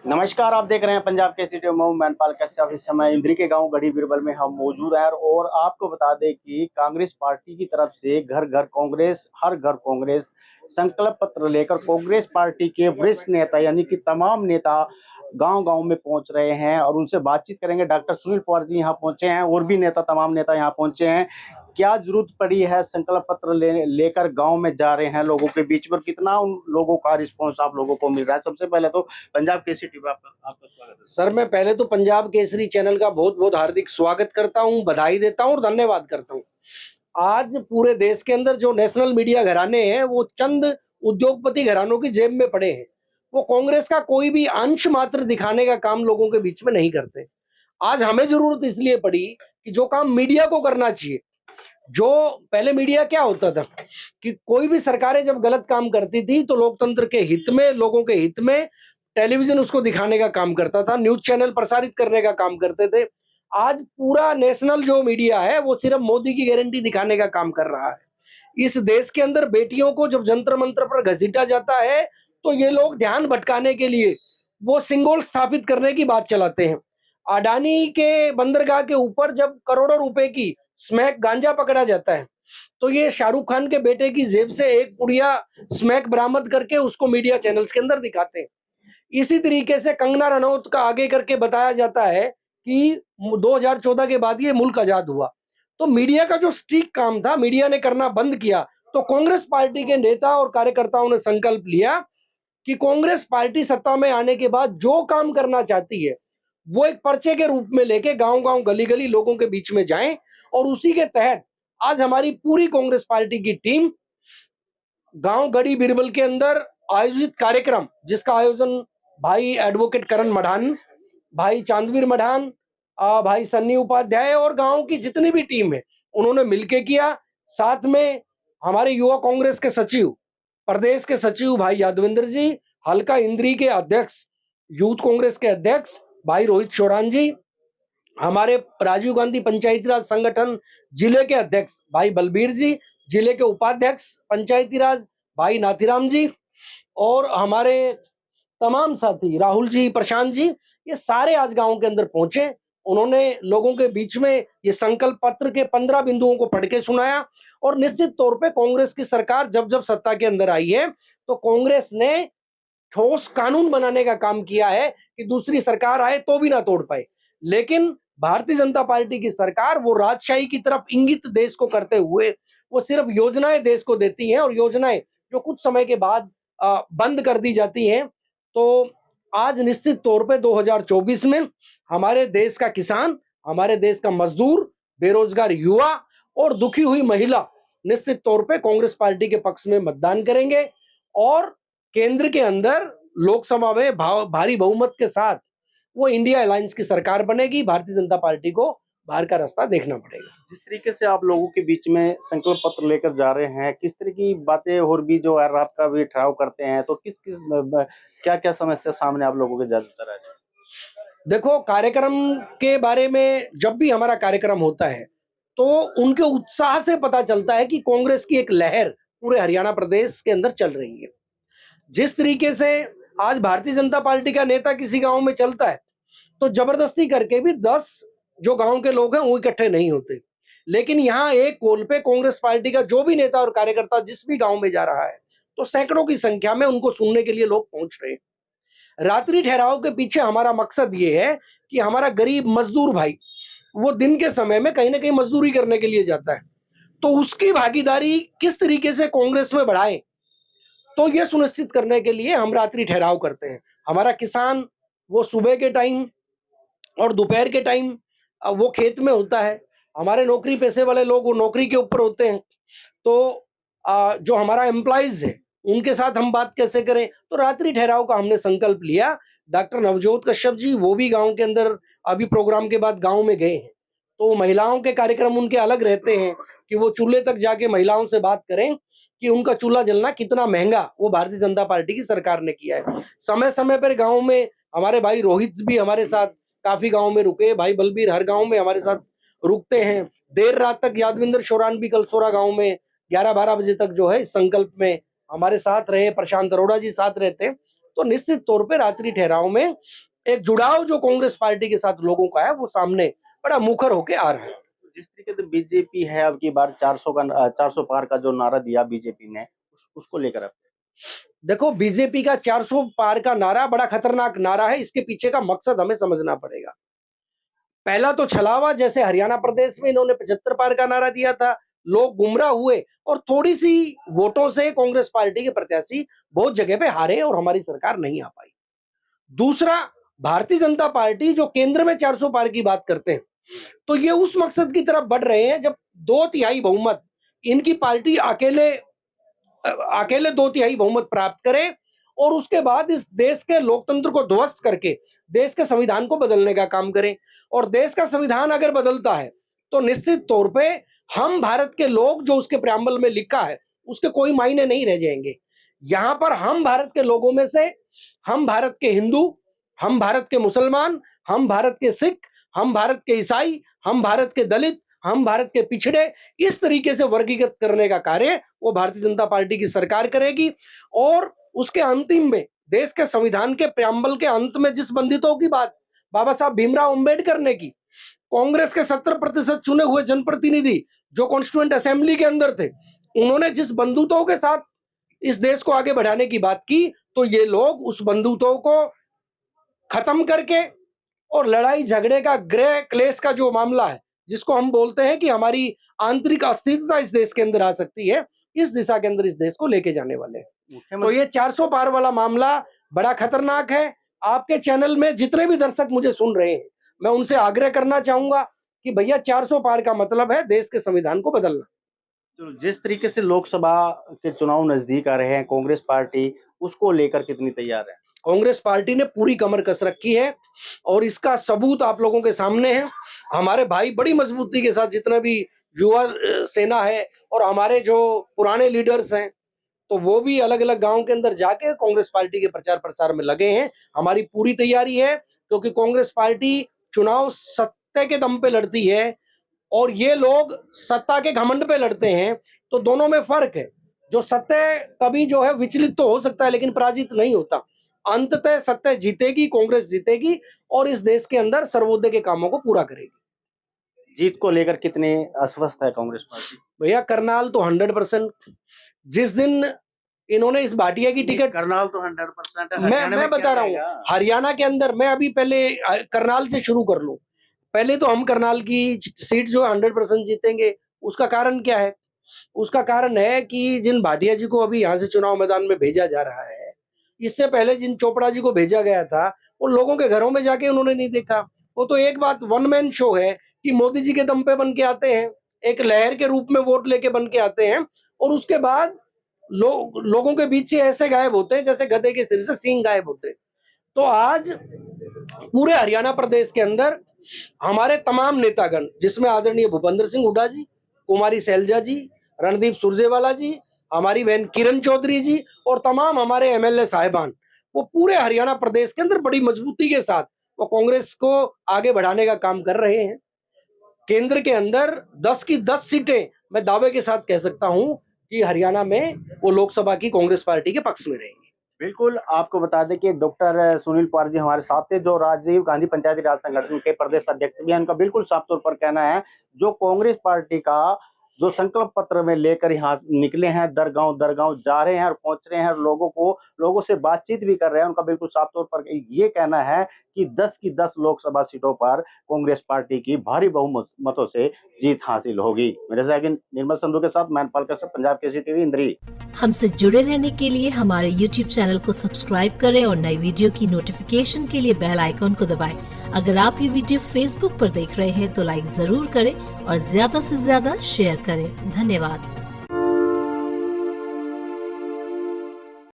नमस्कार, आप देख रहे हैं पंजाब केसरी। मैं मैनपाल कश्यप। इस समय इंद्री के गांव गढ़ी बिरबल में हम मौजूद हैं और आपको बता दें कि कांग्रेस पार्टी की तरफ से घर घर कांग्रेस, हर घर कांग्रेस संकल्प पत्र लेकर कांग्रेस पार्टी के वरिष्ठ नेता यानी कि तमाम नेता गांव गांव में पहुंच रहे हैं और उनसे बातचीत करेंगे। डॉक्टर सुनील पवार जी यहाँ पहुंचे हैं और भी नेता, तमाम नेता यहाँ पहुंचे हैं। क्या जरूरत पड़ी है, संकल्प पत्र लेकर गांव में जा रहे हैं लोगों के बीच में, कितना उन लोगों का रिस्पॉन्स आप लोगों को मिल रहा है? सबसे पहले तो पंजाब केसरी टीवी आपका स्वागत है। सर, मैं पहले तो पंजाब केसरी चैनल का बहुत बहुत हार्दिक स्वागत करता हूं, बधाई देता हूं और धन्यवाद करता हूं। आज पूरे देश के अंदर जो नेशनल मीडिया घराने हैं वो चंद उद्योगपति घरानों की जेब में पड़े हैं। वो कांग्रेस का कोई भी अंश मात्र दिखाने का काम लोगों के बीच में नहीं करते। आज हमें जरूरत इसलिए पड़ी कि जो काम मीडिया को करना चाहिए, जो पहले मीडिया क्या होता था कि कोई भी सरकारें जब गलत काम करती थी तो लोकतंत्र के हित में, लोगों के हित में टेलीविजन उसको दिखाने का काम करता था, न्यूज चैनल प्रसारित करने का काम करते थे। आज पूरा नेशनल जो मीडिया है वो सिर्फ मोदी की गारंटी दिखाने का काम कर रहा है। इस देश के अंदर बेटियों को जब जंतर मंत्र पर घसीटा जाता है तो ये लोग ध्यान भटकाने के लिए वो सिंगोल स्थापित करने की बात चलाते हैं। अडानी के बंदरगाह के ऊपर जब करोड़ों रुपए की स्मैक गांजा पकड़ा जाता है तो ये शाहरुख खान के बेटे की जेब से एक पुड़िया स्मैक बरामद करके उसको मीडिया चैनल्स के अंदर दिखाते हैं। इसी तरीके से कंगना रनौत का आगे करके बताया जाता है कि 2014 के बाद ये मुल्क आजाद हुआ। तो मीडिया का जो स्ट्रिक्ट काम था मीडिया ने करना बंद किया। तो कांग्रेस पार्टी के नेता और कार्यकर्ताओं ने संकल्प लिया कि कांग्रेस पार्टी सत्ता में आने के बाद जो काम करना चाहती है वो एक पर्चे के रूप में लेके गांव गांव गली गली लोगों के बीच में जाएं। और उसी के तहत आज हमारी पूरी कांग्रेस पार्टी की टीम गांव गढ़ी बिरबल के अंदर आयोजित कार्यक्रम, जिसका आयोजन भाई एडवोकेट करण मढ़ान, भाई चांदवीर मढ़ान, भाई सन्नी उपाध्याय और गांव की जितनी भी टीम है उन्होंने मिलकर किया। साथ में हमारे युवा कांग्रेस के सचिव, प्रदेश के सचिव भाई यादविंदर जी, हल्का इंद्री के अध्यक्ष, यूथ कांग्रेस के अध्यक्ष भाई रोहित शोरान जी, हमारे राजीव गांधी पंचायती राज संगठन जिले के अध्यक्ष भाई बलबीर जी, जिले के उपाध्यक्ष पंचायती राज भाई नाथीराम जी और हमारे तमाम साथी राहुल जी, प्रशांत जी, ये सारे आज गांव के अंदर पहुंचे। उन्होंने लोगों के बीच में ये संकल्प पत्र के 15 बिंदुओं को पढ़ के सुनाया। और निश्चित तौर पे कांग्रेस की सरकार जब जब सत्ता के अंदर आई है तो कांग्रेस ने ठोस कानून बनाने का काम किया है कि दूसरी सरकार आए तो भी ना तोड़ पाए। लेकिन भारतीय जनता पार्टी की सरकार वो राजशाही की तरफ इंगित देश को करते हुए वो सिर्फ योजनाएं देश को देती हैं और योजनाएं जो कुछ समय के बाद बंद कर दी जाती हैं। तो आज निश्चित तौर पे 2024 में हमारे देश का किसान, हमारे देश का मजदूर, बेरोजगार युवा और दुखी हुई महिला निश्चित तौर पे कांग्रेस पार्टी के पक्ष में मतदान करेंगे और केंद्र के अंदर लोकसभा में भारी बहुमत के साथ वो इंडिया अलायंस की सरकार बनेगी। भारतीय जनता पार्टी को बाहर का रास्ता देखना पड़ेगा। जिस तरीके से आप लोगों के बीच में संकल्प पत्र लेकर जा रहे हैं, किस तरह की बातें और भी जो है रात का भी ठहराव करते हैं, तो किस किस क्या क्या समस्या सामने आप लोगों के ज्यादातर है? देखो, कार्यक्रम के बारे में जब भी हमारा कार्यक्रम होता है तो उनके उत्साह से पता चलता है कि कांग्रेस की एक लहर पूरे हरियाणा प्रदेश के अंदर चल रही है। जिस तरीके से आज भारतीय जनता पार्टी का नेता किसी गांव में चलता है तो जबरदस्ती करके भी 10 जो गांव के लोग हैं वो इकट्ठे नहीं होते। लेकिन यहाँ एक कॉल पे कांग्रेस पार्टी का जो भी नेता और कार्यकर्ता जिस भी गांव में जा रहा है तो सैकड़ों की संख्या में उनको सुनने के लिए लोग पहुंच रहे हैं। रात्रि ठहराव के पीछे हमारा मकसद ये है कि हमारा गरीब मजदूर भाई वो दिन के समय में कहीं ना कहीं मजदूरी करने के लिए जाता है, तो उसकी भागीदारी किस तरीके से कांग्रेस में बढ़ाएं, तो ये सुनिश्चित करने के लिए हम रात्रि ठहराव करते हैं। हमारा किसान वो सुबह के टाइम और दोपहर के टाइम वो खेत में होता है। हमारे नौकरी पेशे वाले लोग वो नौकरी के ऊपर होते हैं। तो जो हमारा एम्प्लॉइज है उनके साथ हम बात कैसे करें, तो रात्रि ठहराव का हमने संकल्प लिया। डॉक्टर नवजोत कश्यप जी वो भी गांव के अंदर अभी प्रोग्राम के बाद गांव में गए हैं। तो महिलाओं के कार्यक्रम उनके अलग रहते हैं कि वो चूल्हे तक जाके महिलाओं से बात करें कि उनका चूल्हा जलना कितना महंगा वो भारतीय जनता पार्टी की सरकार ने किया है। समय समय पर गांव में हमारे भाई रोहित भी हमारे साथ काफी गांव में रुके, भाई बलबीर हर गांव में हमारे साथ रुकते हैं। देर रात तक यादविंदर शोरान भी कलसोरा गांव में 11-12 बजे तक जो है इस संकल्प में हमारे साथ रहे। प्रशांत अरोड़ा जी साथ रहते हैं। तो निश्चित तौर पे रात्रि ठहराव में एक जुड़ाव जो कांग्रेस पार्टी के साथ लोगों का है वो सामने बड़ा मुखर होके आ रहा है। जिस तरीके से बीजेपी है अब की बार 400 पार का जो नारा दिया बीजेपी ने उसको लेकर अब देखो, बीजेपी का 400 पार का नारा बड़ा खतरनाक नारा है। इसके पीछे का मकसद हमें समझना पड़ेगा। पहला तो छलावा, जैसे हरियाणा प्रदेश में इन्होंने 75 पार का नारा दिया था, लोग गुमराह हुए और थोड़ी सी वोटों से कांग्रेस पार्टी के प्रत्याशी बहुत जगह पे हारे और हमारी सरकार नहीं आ पाई। दूसरा, भारतीय जनता पार्टी जो केंद्र में 400 पार की बात करते हैं, तो ये उस मकसद की तरफ बढ़ रहे हैं जब 2/3 बहुमत इनकी पार्टी अकेले 2/3 बहुमत प्राप्त करे और उसके बाद इस देश के लोकतंत्र को ध्वस्त करके देश के संविधान को बदलने का काम करें। और देश का संविधान अगर बदलता है तो निश्चित तौर पे हम भारत के लोग, जो उसके प्रेम्बल में लिखा है उसके कोई मायने नहीं रह जाएंगे। यहां पर हम भारत के लोगों में से, हम भारत के हिंदू, हम भारत के मुसलमान, हम भारत के सिख, हम भारत के ईसाई, हम भारत के दलित, हम भारत के पिछड़े, इस तरीके से वर्गीकृत करने का कार्य वो भारतीय जनता पार्टी की सरकार करेगी। और उसके अंतिम में देश के संविधान के प्रेम्बल के अंत में जिस बंदितों की बात बाबा साहब भीमराव अंबेडकर ने की, कांग्रेस के 70% चुने हुए जनप्रतिनिधि जो कॉन्स्टिट्यूएंट असेंबली के अंदर थे, उन्होंने जिस बंदूकों के साथ इस देश को आगे बढ़ाने की बात की, तो ये लोग उस बंदूकों को खत्म करके और लड़ाई झगड़े का, गृह क्लेश का जो मामला है, जिसको हम बोलते हैं कि हमारी आंतरिक अस्थिरता इस देश के अंदर आ सकती है, इस दिशा के अंदर इस देश को लेके जाने वाले हैं। तो ये 400 पार वाला मामला बड़ा खतरनाक है। आपके चैनल में जितने भी दर्शक मुझे सुन रहे हैं, मैं उनसे आग्रह करना चाहूंगा कि भैया 400 पार का मतलब है देश के संविधान को बदलना। तो जिस तरीके से लोकसभा के चुनाव नजदीक आ रहे हैं, कांग्रेस पार्टी उसको लेकर कितनी तैयार है? कांग्रेस पार्टी ने पूरी कमर कस रखी है और इसका सबूत आप लोगों के सामने है। हमारे भाई बड़ी मजबूती के साथ, जितना भी युवा सेना है और हमारे जो पुराने लीडर्स हैं, तो वो भी अलग अलग गांव के अंदर जाके कांग्रेस पार्टी के प्रचार प्रसार में लगे हैं। हमारी पूरी तैयारी है, क्योंकि कांग्रेस पार्टी चुनाव सत्य के दम पे लड़ती है और ये लोग सत्ता के घमंड पे लड़ते हैं। तो दोनों में फर्क है। जो सत्य कभी जो है विचलित तो हो सकता है, लेकिन पराजित नहीं होता। अंततः सत्य जीतेगी, कांग्रेस जीतेगी और इस देश के अंदर सर्वोदय के कामों को पूरा करेगी। जीत को लेकर कितने आश्वस्त है कांग्रेस पार्टी? भैया करनाल तो 100%। जिस दिन इन्होंने इस भाटिया की टिकट, करनाल तो 100% है। मैं बता रहा हूँ, हरियाणा के अंदर, मैं अभी पहले करनाल से शुरू कर लूं। पहले तो हम करनाल की सीट जो 100% जीतेंगे। उसका कारण क्या है? उसका कारण है कि जिन भाटिया जी को अभी यहाँ से चुनाव मैदान में भेजा जा रहा है, इससे पहले जिन चोपड़ा जी को भेजा गया था, वो लोगों के घरों में जाके उन्होंने नहीं देखा। वो तो एक बात वन मैन शो है कि मोदी जी के दम पे बन के आते हैं, एक लहर के रूप में वोट लेके बन के आते हैं और उसके बाद लोगों के बीच से ऐसे गायब होते हैं जैसे गधे के सिर से सींग गायब होते हैं। तो आज पूरे हरियाणा प्रदेश के अंदर हमारे तमाम नेतागण, जिसमें आदरणीय भूपेंद्र सिंह हुड्डा जी, कुमारी शैलजा जी, रणदीप सुरजेवाला जी, हमारी बहन किरण चौधरी जी और तमाम हमारे एमएलए साहिबान, वो पूरे हरियाणा प्रदेश के अंदर बड़ी मजबूती के साथ वो कांग्रेस को आगे बढ़ाने का काम कर रहे हैं। केंद्र के अंदर 10 की 10 सीटें मैं दावे के साथ कह सकता हूं कि हरियाणा में वो लोकसभा की कांग्रेस पार्टी के पक्ष में रहेंगी। बिल्कुल, आपको बता दें कि डॉक्टर सुनील पवार जी हमारे साथ थे, जो राजीव गांधी पंचायती राज संगठन के प्रदेश अध्यक्ष भी हैं। उनका बिल्कुल साफ तौर पर कहना है, जो कांग्रेस पार्टी का जो संकल्प पत्र में लेकर यहाँ निकले हैं, दर गांव जा रहे हैं और पहुंच रहे हैं और लोगों से बातचीत भी कर रहे हैं। उनका बिल्कुल साफ तौर पर ये कहना है कि 10 की 10 लोकसभा सीटों पर कांग्रेस पार्टी की भारी बहुमतों से जीत हासिल होगी। मेरे साथ निर्मल संधू के साथ मैं पालकर से पंजाब केसरी टीवी इंद्री। हमसे जुड़े रहने के लिए हमारे YouTube चैनल को सब्सक्राइब करें और नई वीडियो की नोटिफिकेशन के लिए बेल आइकॉन को दबाएं। अगर आप ये वीडियो Facebook पर देख रहे हैं तो लाइक जरूर करें और ज्यादा से ज्यादा शेयर करें। धन्यवाद।